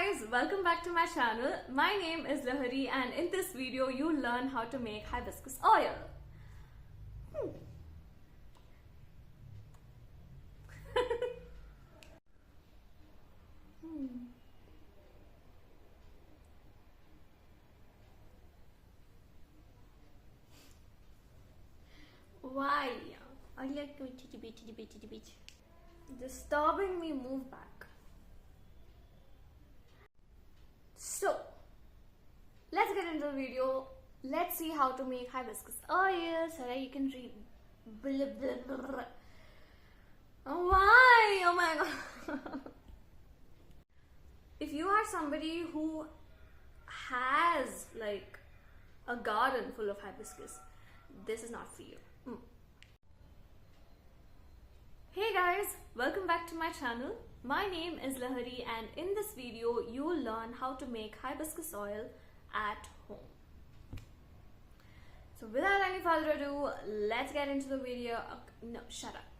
guys, welcome back to my channel. My name is Lahari and in this video you'll learn how to make hibiscus oil. Why are you like disturbing me? Move back. So let's get into the video. Let's see how to make hibiscus oil so that you can read. Blah, blah, blah. Why? Oh my god. If you are somebody who has like a garden full of hibiscus, this is not for you. Hey guys, welcome back to my channel. My name is Lahari and in this video you will learn how to make hibiscus oil at home. So without any further ado, let's get into the video. No, shut up.